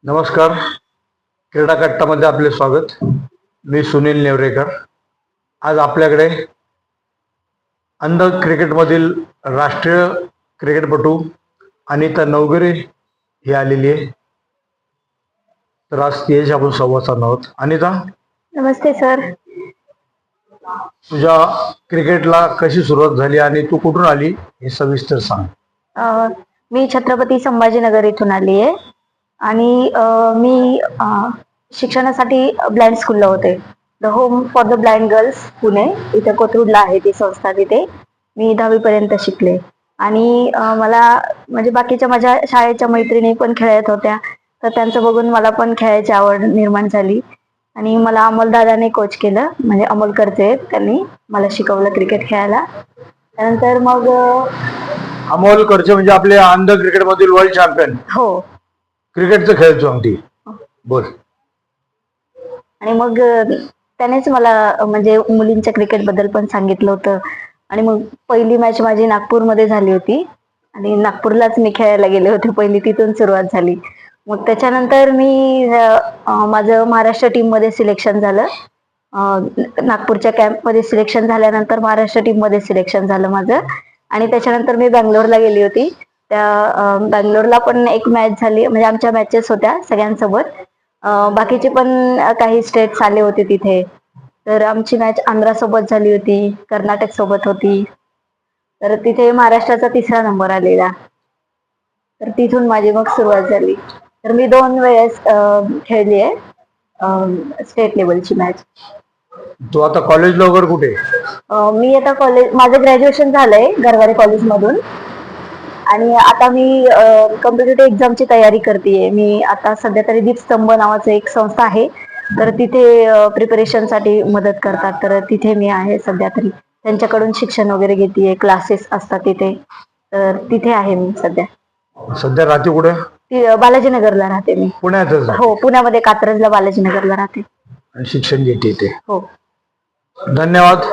नमस्कार. क्रीडा कट्टामध्ये आपले स्वागत. मी सुनील नेवरेकर. आज आपल्याकडे अंध क्रिकेटमधील राष्ट्रीय क्रिकेटपटू अनिता नवगिरे ही आलेली आहे. तर आज तिच्याशी आपण संवाद साधणार आहोत. अनिता, नमस्ते सर. तुझ्या क्रिकेटला कशी सुरुवात झाली आणि तू कुठून आली हे सविस्तर सांग. मी छत्रपती संभाजीनगर इथून आली आहे आणि मी शिक्षणासाठी ब्लाइंड स्कूलला होते. The home for the blind girls Pune इथे कोथरूडला आहे ती संस्था. तिथे मी 10वी पर्यंत शिकले आणि मला म्हणजे बाकीच्या माझ्या शाळेच्या मैत्रिणी पण खेळत होत्या, तर त्यांचं बघून मला पण खेळायची आवड निर्माण झाली आणि मला अमोलदादाने कोच केलं. म्हणजे अमोलकरचे, त्यांनी मला शिकवलं क्रिकेट खेळायला. त्यानंतर मग अमोल करचे म्हणजे आपले अंध क्रिकेट मधील वर्ल्ड चॅम्पियन. हो, क्रिकेटचं खेळतो अगदी. बोल. आणि मग त्यानेच मला म्हणजे मुलींच्या क्रिकेट बद्दल पण सांगितलं होतं. आणि मग पहिली मॅच माझी नागपूरमध्ये झाली होती आणि नागपूरलाच मी खेळायला गेले होते पहिली, तिथून सुरुवात झाली. मग त्याच्यानंतर मी माझं महाराष्ट्र टीम मध्ये सिलेक्शन झालं. नागपूरच्या कॅम्पमध्ये सिलेक्शन झाल्यानंतर महाराष्ट्र टीम मध्ये सिलेक्शन झालं माझं. आणि त्याच्यानंतर मी बँगलोरला गेली होती. त्या बँगलोरला पण एक मॅच झाली, म्हणजे आमच्या मॅचेस होत्या सगळ्यांसोबत. बाकीचे पण काही स्टेट्स आले होते तिथे. तर आमची मॅच आंध्रा सोबत झाली होती, कर्नाटक सोबत होती. तर तिथे महाराष्ट्राचा 3रा नंबर आलेला. तर तिथून माझी मग सुरुवात झाली. तर मी 2 वेळेस खेळली आहे स्टेट लेवलची मॅच. तू आता कॉलेजला वगैरे कुठे? मी आता माझं ग्रॅज्युएशन झालंय गरवारे कॉलेज मधून आणि आता मी कॉम्पिटेटिव्ह एक्झामची तयारी करतेय. मी आता सध्या तरी दीपस्तंभ नावाचं एक संस्था आहे, तर तिथे प्रिपरेशनसाठी मदत करतात. तर तिथे मी आहे सध्या तरी. त्यांच्याकडून शिक्षण वगैरे घेतेय, क्लासेस असतात तिथे. तर तिथे आहे मी सध्या. सध्या राहते कुठे? बालाजीनगरला राहते मी. पुण्यातच? हो, पुण्यामध्ये कात्रजला बालाजीनगरला राहते. शिक्षण घेते ते. हो. धन्यवाद.